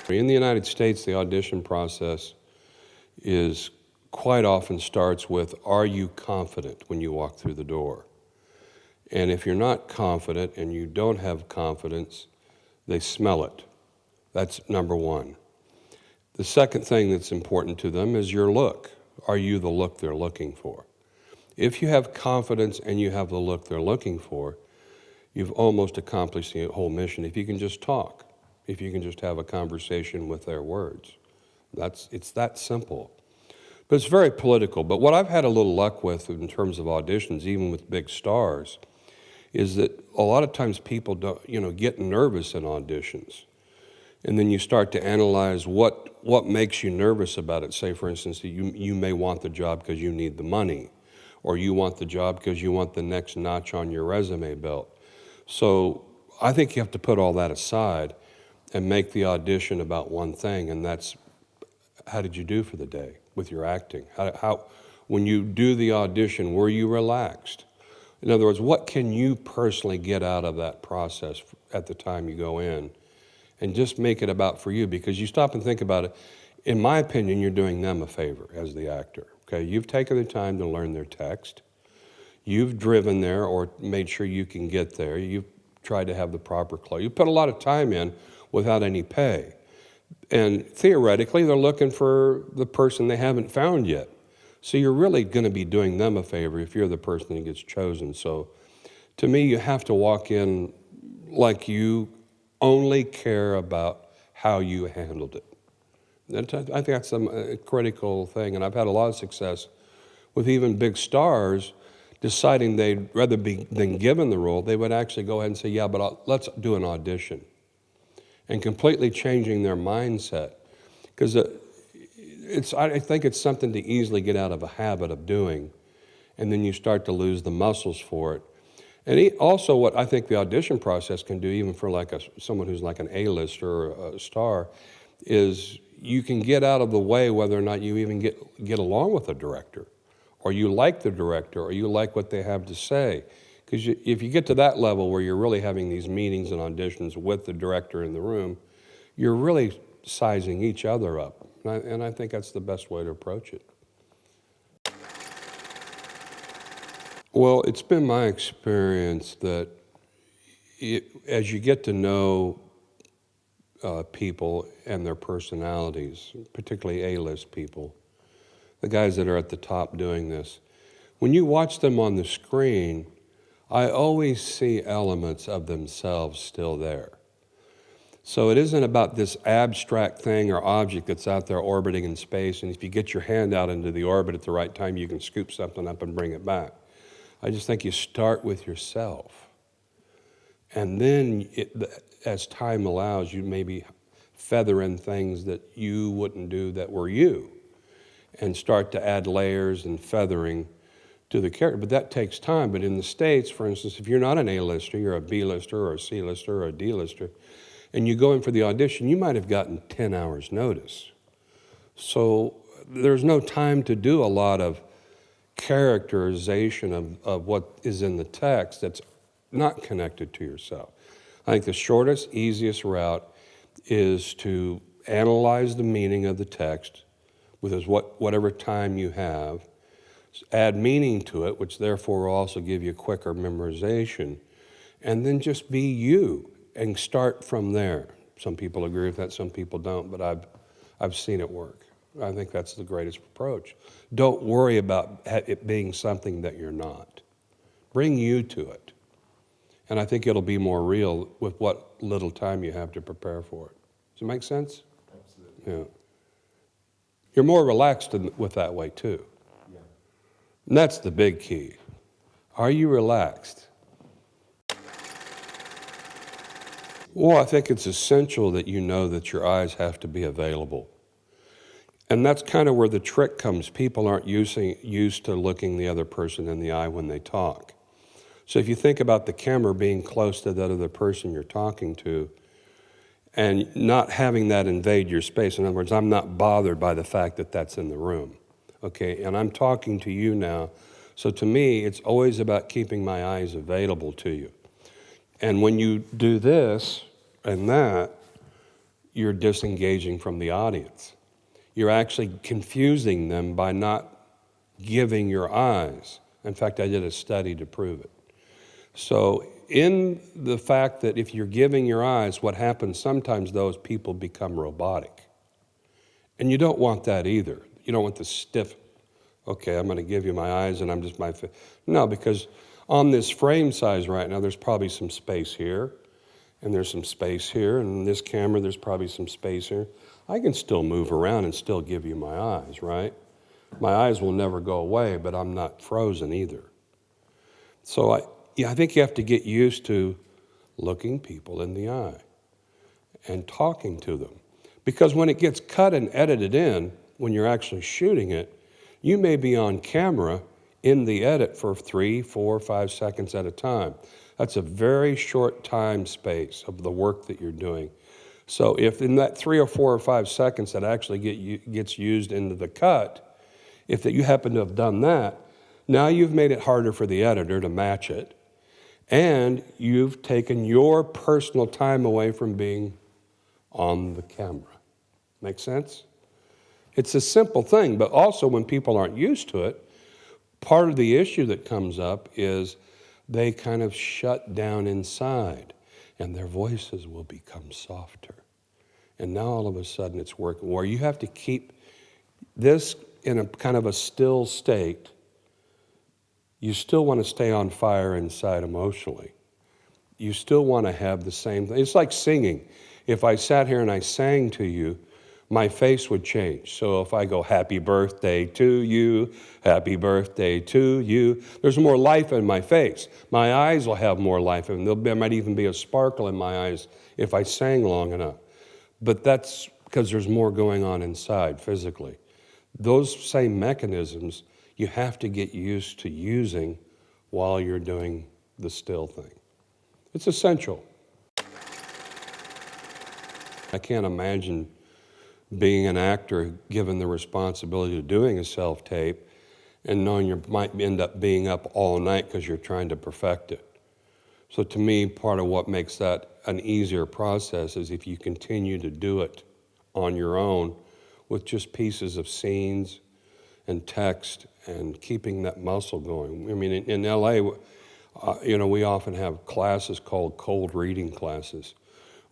In the United States, the audition process is quite often starts with, are you confident when you walk through the door? And if you're not confident and you don't have confidence, they smell it. That's number one. The second thing that's important to them is your look. Are you the look they're looking for? If you have confidence and you have the look they're looking for, you've almost accomplished the whole mission. If you can just talk, if you can just have a conversation with their words. It's that simple. But it's very political. But what I've had a little luck with in terms of auditions, even with big stars, is that a lot of times people don't, get nervous in auditions. And then you start to analyze what makes you nervous about it. Say, for instance, that you may want the job because you need the money, or you want the job because you want the next notch on your resume belt. So I think you have to put all that aside and make the audition about one thing, and that's, how did you do for the day with your acting? How when you do the audition, were you relaxed? In other words, what can you personally get out of that process at the time you go in? And just make it about for you, because you stop and think about it. In my opinion, you're doing them a favor as the actor. Okay, you've taken the time to learn their text. You've driven there or made sure you can get there. You've tried to have the proper clothes. You put a lot of time in without any pay. And theoretically, they're looking for the person they haven't found yet. So you're really going to be doing them a favor if you're the person that gets chosen. So to me, you have to walk in like you only care about how you handled it. And I think that's a critical thing, and I've had a lot of success with even big stars deciding they'd rather be than given the role, they would actually go ahead and say, yeah, but let's do an audition, and completely changing their mindset. Because I think it's something to easily get out of a habit of doing, and then you start to lose the muscles for it. And also what I think the audition process can do, even for like someone who's like an A-lister or a star, is you can get out of the way whether or not you even get along with a director, or you like the director, or you like what they have to say. Because if you get to that level where you're really having these meetings and auditions with the director in the room, you're really sizing each other up. And I think that's the best way to approach it. Well, it's been my experience that as you get to know people and their personalities, particularly A-list people, the guys that are at the top doing this, when you watch them on the screen, I always see elements of themselves still there. So it isn't about this abstract thing or object that's out there orbiting in space, and if you get your hand out into the orbit at the right time, you can scoop something up and bring it back. I just think you start with yourself. And then, as time allows, you maybe feather in things that you wouldn't do that were you, and start to add layers and feathering to the character. But that takes time. But in the States, for instance, if you're not an A-lister, you're a B-lister or a C-lister or a D-lister, and you go in for the audition, you might have gotten 10 hours notice. So there's no time to do a lot of characterization of what is in the text that's not connected to yourself. I think the shortest, easiest route is to analyze the meaning of the text with whatever time you have, add meaning to it, which therefore will also give you quicker memorization, and then just be you and start from there. Some people agree with that, some people don't, but I've seen it work. I think that's the greatest approach. Don't worry about it being something that you're not. Bring you to it. And I think it'll be more real with what little time you have to prepare for it. Does it make sense? Absolutely. Yeah. You're more relaxed with that way too. Yeah. And that's the big key. Are you relaxed? Well, I think it's essential that you know that your eyes have to be available. And that's kind of where the trick comes. People aren't used to looking the other person in the eye when they talk. So if you think about the camera being close to that other person you're talking to, and not having that invade your space. In other words, I'm not bothered by the fact that that's in the room, okay? And I'm talking to you now. So to me, it's always about keeping my eyes available to you. And when you do this and that, you're disengaging from the audience. You're actually confusing them by not giving your eyes. In fact, I did a study to prove it. So in the fact that if you're giving your eyes, what happens sometimes, though, is people become robotic. And you don't want that either. You don't want the stiff, okay, I'm going to give you my eyes and I'm just my face. No, because on this frame size right now, there's probably some space here, and there's some space here, and in this camera, there's probably some space here. I can still move around and still give you my eyes, right? My eyes will never go away, but I'm not frozen either. So I think you have to get used to looking people in the eye and talking to them. Because when it gets cut and edited in, when you're actually shooting it, you may be on camera in the edit for 3, 4, 5 seconds at a time. That's a very short time space of the work that you're doing. So if in that 3 or 4 or 5 seconds that actually gets used into the cut, if that you happen to have done that, now you've made it harder for the editor to match it, and you've taken your personal time away from being on the camera. Make sense? It's a simple thing, but also when people aren't used to it, part of the issue that comes up is they kind of shut down inside, and their voices will become softer. And now all of a sudden it's working, where you have to keep this in a kind of a still state. You still want to stay on fire inside emotionally. You still want to have the same thing. It's like singing. If I sat here and I sang to you, my face would change. So if I go, happy birthday to you, happy birthday to you, there's more life in my face. My eyes will have more life in them. There might even be a sparkle in my eyes if I sang long enough. But that's because there's more going on inside physically. Those same mechanisms you have to get used to using while you're doing the still thing. It's essential. I can't imagine being an actor given the responsibility of doing a self-tape and knowing you might end up being up all night because you're trying to perfect it. So to me, part of what makes that an easier process is if you continue to do it on your own with just pieces of scenes and text and keeping that muscle going. I mean, in LA, we often have classes called cold reading classes,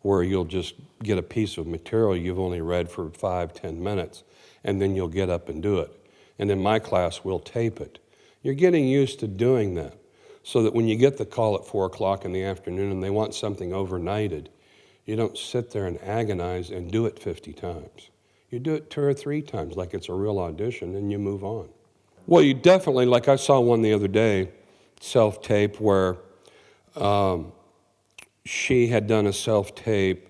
where you'll just get a piece of material you've only read for 5-10 minutes, and then you'll get up and do it. And in my class, we'll tape it. You're getting used to doing that, so that when you get the call at 4 o'clock in the afternoon and they want something overnighted, you don't sit there and agonize and do it 50 times. You do it 2 or 3 times like it's a real audition, and you move on. Well, you definitely, like I saw one the other day, self-tape, where she had done a self-tape,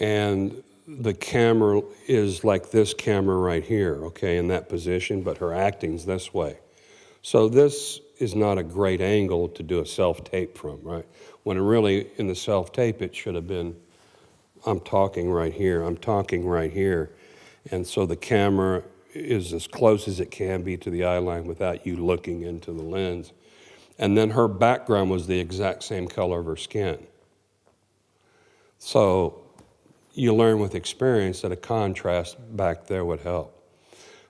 and the camera is like this camera right here, okay, in that position, but her acting's this way. So this is not a great angle to do a self-tape from, right? When really, in the self-tape, it should have been, I'm talking right here, I'm talking right here. And so the camera is as close as it can be to the eye line without you looking into the lens. And then her background was the exact same color of her skin. So you learn with experience that a contrast back there would help.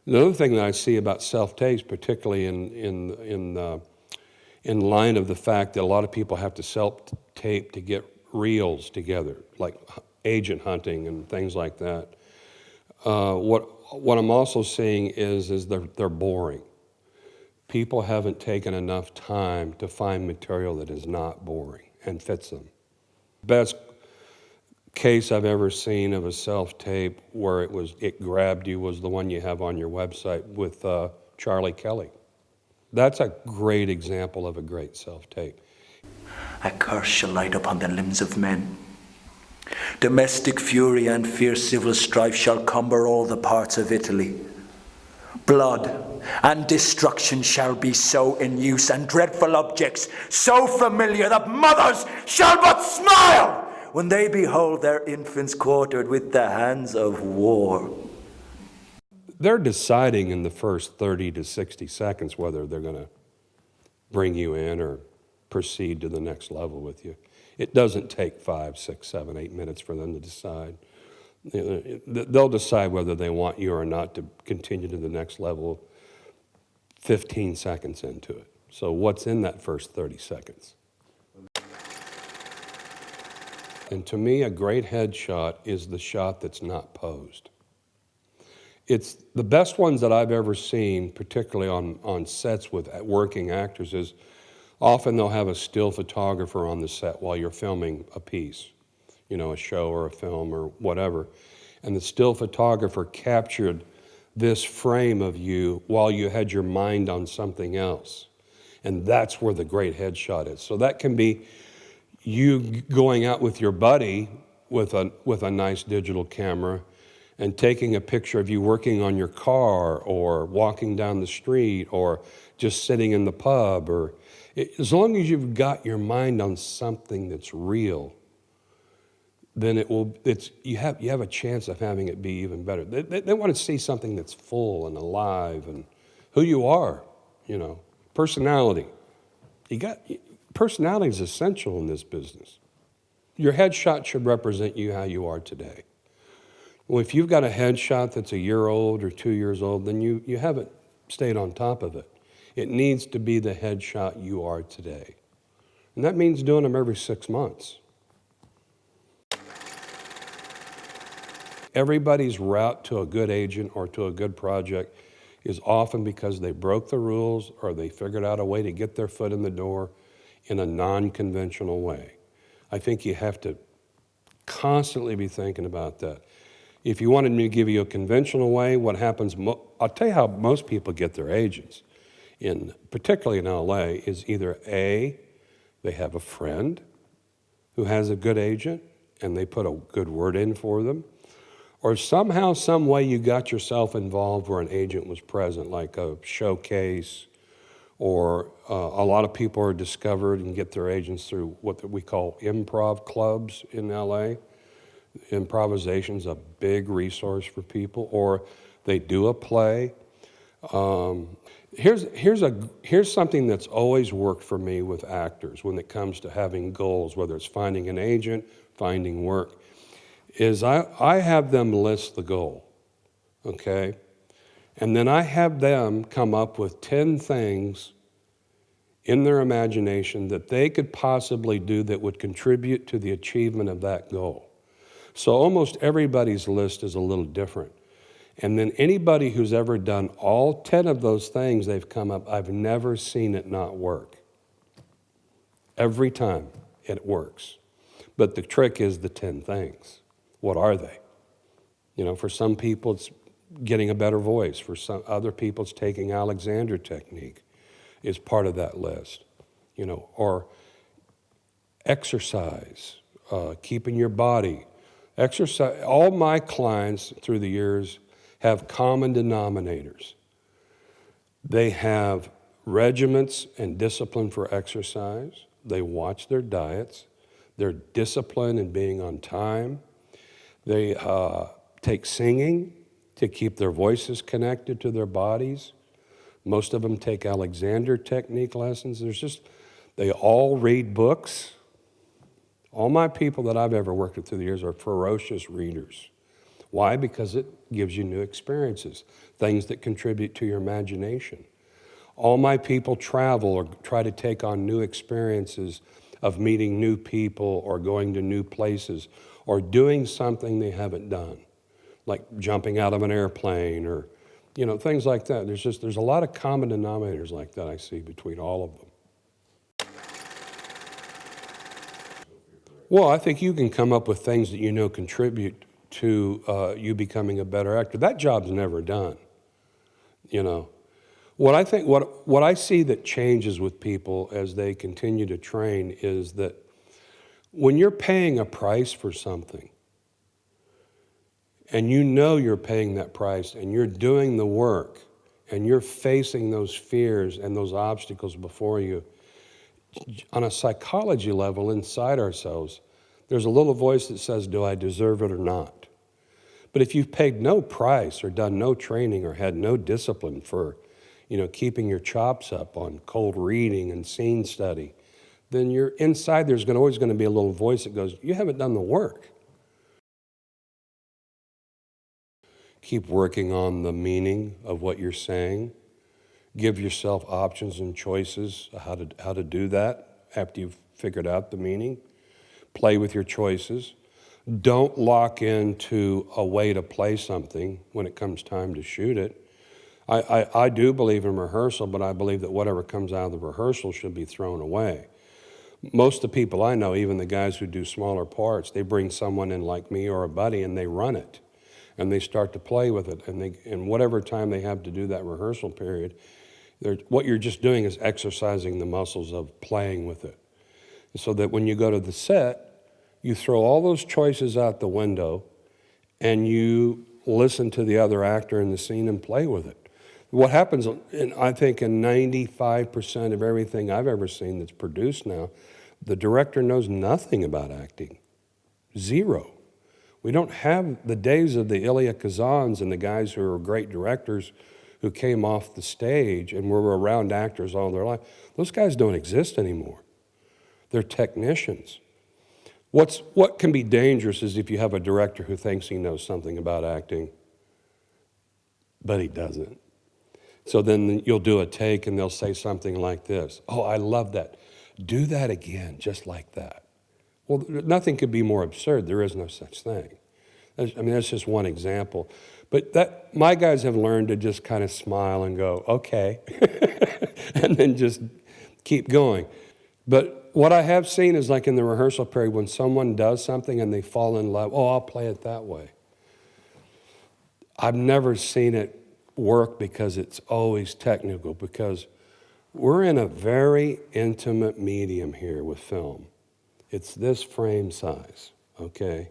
Another thing that I see about self-tapes, particularly in line of the fact that a lot of people have to self-tape to get reels together, like agent hunting and things like that. What I'm also seeing is they're boring. People haven't taken enough time to find material that is not boring and fits them. Best case I've ever seen of a self-tape where it grabbed you was the one you have on your website with Charlie Kelly. That's a great example of a great self-tape. A curse shall light upon the limbs of men. Domestic fury and fierce civil strife shall cumber all the parts of Italy. Blood and destruction shall be so in use, and dreadful objects so familiar that mothers shall but smile when they behold their infants quartered with the hands of war. They're deciding in the first 30 to 60 seconds whether they're going to bring you in or proceed to the next level with you. It doesn't take 5, 6, 7, 8 minutes for them to decide. They'll decide whether they want you or not to continue to the next level 15 seconds into it. So what's in that first 30 seconds? And to me, a great headshot is the shot that's not posed. It's the best ones that I've ever seen, particularly on sets with working actors, is often they'll have a still photographer on the set while you're filming a piece, a show or a film or whatever. And the still photographer captured this frame of you while you had your mind on something else. And that's where the great headshot is. So that can be you going out with your buddy with a nice digital camera and taking a picture of you working on your car or walking down the street or just sitting in the pub, or as long as you've got your mind on something that's real, then you have a chance of having it be even better. They want to see something that's full and alive and who you are, personality. Personality is essential in this business. Your headshot should represent you how you are today. Well, if you've got a headshot that's a year old or 2 years old, then you haven't stayed on top of it. It needs to be the headshot you are today. And that means doing them every 6 months. Everybody's route to a good agent or to a good project is often because they broke the rules or they figured out a way to get their foot in the door in a non-conventional way. I think you have to constantly be thinking about that. If you wanted me to give you a conventional way, what happens, I'll tell you how most people get their agents, particularly in LA, is either A, they have a friend who has a good agent and they put a good word in for them, or somehow, some way you got yourself involved where an agent was present, like a showcase, or a lot of people are discovered and get their agents through what we call improv clubs in LA. Improvisation's a big resource for people, or they do a play. Here's something that's always worked for me with actors when it comes to having goals, whether it's finding an agent, finding work, is I have them list the goal, okay? And then I have them come up with 10 things in their imagination that they could possibly do that would contribute to the achievement of that goal. So almost everybody's list is a little different. And then anybody who's ever done all 10 of those things they've come up, I've never seen it not work. Every time it works. But the trick is the 10 things. What are they? For some people it's getting a better voice. For some other people it's taking Alexander technique is part of that list. Or exercise, keeping your body. Exercise. All my clients through the years have common denominators. They have regiments and discipline for exercise. They watch their diets. They're disciplined in being on time. They take singing to keep their voices connected to their bodies. Most of them take Alexander technique lessons. They all read books. All my people that I've ever worked with through the years are ferocious readers. Why? Because it gives you new experiences, things that contribute to your imagination. All my people travel or try to take on new experiences of meeting new people or going to new places or doing something they haven't done, like jumping out of an airplane or things like that. There's a lot of common denominators like that I see between all of them. Well, I think you can come up with things that contribute to you becoming a better actor. That job's never done. What I see that changes with people as they continue to train is that when you're paying a price for something, and you're paying that price, and you're doing the work, and you're facing those fears and those obstacles before you, on a psychology level inside ourselves, there's a little voice that says, do I deserve it or not? But if you've paid no price or done no training or had no discipline for, keeping your chops up on cold reading and scene study, then you're inside there's always going to be a little voice that goes, you haven't done the work. Keep working on the meaning of what you're saying. Give yourself options and choices how to do that after you've figured out the meaning. Play with your choices. Don't lock into a way to play something when it comes time to shoot it. I do believe in rehearsal, but I believe that whatever comes out of the rehearsal should be thrown away. Most of the people I know, even the guys who do smaller parts, they bring someone in like me or a buddy and they run it. And they start to play with it. And whatever time they have to do that rehearsal period, what you're just doing is exercising the muscles of playing with it. So that when you go to the set, you throw all those choices out the window and you listen to the other actor in the scene and play with it. What happens, I think in 95% of everything I've ever seen that's produced now, the director knows nothing about acting. Zero. We don't have the days of the Elia Kazans and the guys who are great directors who came off the stage and were around actors all their life. Those guys don't exist anymore. They're technicians. What can be dangerous is if you have a director who thinks he knows something about acting, but he doesn't. So then you'll do a take and they'll say something like this. Oh, I love that. Do that again, just like that. Well, nothing could be more absurd. There is no such thing. That's just one example. But my guys have learned to just kind of smile and go, okay, and then just keep going. But what I have seen is like in the rehearsal period, when someone does something and they fall in love, oh, I'll play it that way. I've never seen it work because it's always technical, because we're in a very intimate medium here with film. It's this frame size, okay?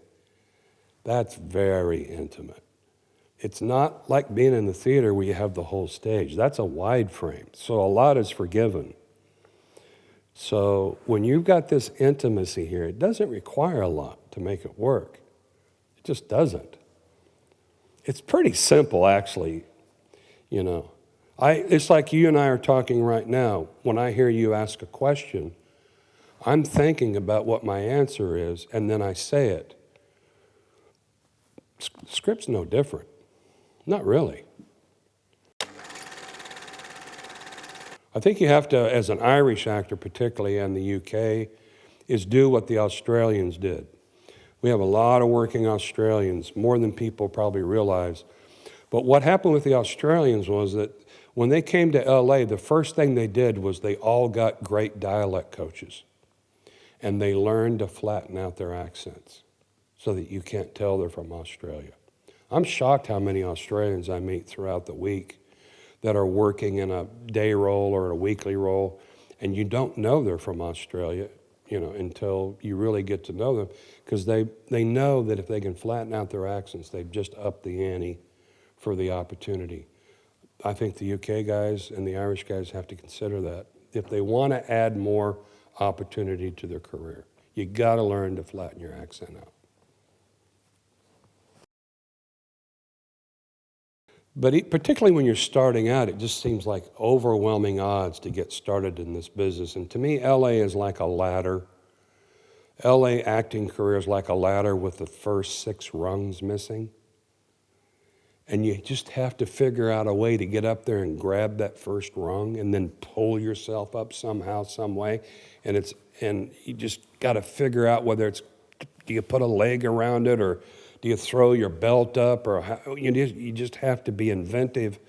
That's very intimate. It's not like being in the theater where you have the whole stage. That's a wide frame, so a lot is forgiven. So when you've got this intimacy here, it doesn't require a lot to make it work. It just doesn't. It's pretty simple, actually, you know. It's like you and I are talking right now. When I hear you ask a question, I'm thinking about what my answer is, and then I say it. Script's no different. Not really. I think you have to, as an Irish actor particularly, and the UK, is do what the Australians did. We have a lot of working Australians, more than people probably realize. But what happened with the Australians was that when they came to LA, the first thing they did was they all got great dialect coaches. And they learned to flatten out their accents so that you can't tell they're from Australia. I'm shocked how many Australians I meet throughout the week that are working in a day role or a weekly role, and you don't know they're from Australia, you know, until you really get to know them, because they know that if they can flatten out their accents, they've just upped the ante for the opportunity. I think the UK guys and the Irish guys have to consider that. If they want to add more opportunity to their career, you got to learn to flatten your accent out. But particularly when you're starting out, it just seems like overwhelming odds to get started in this business. And to me, LA is like a ladder. LA acting career is like a ladder with the first 6 rungs missing. And you just have to figure out a way to get up there and grab that first rung and then pull yourself up somehow, some way. And you just got to figure out whether it's, do you put a leg around it, or do you throw your belt up, or you just have to be inventive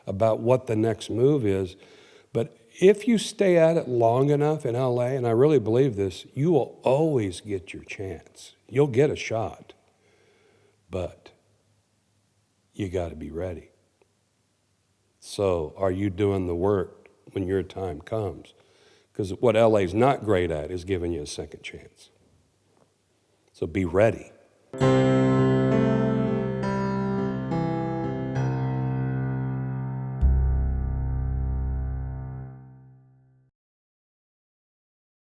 about what the next move is. But if you stay at it long enough in LA, and I really believe this, you will always get your chance. You'll get a shot, but you got to be ready. So are you doing the work when your time comes? Because what LA's not great at is giving you a second chance. So be ready.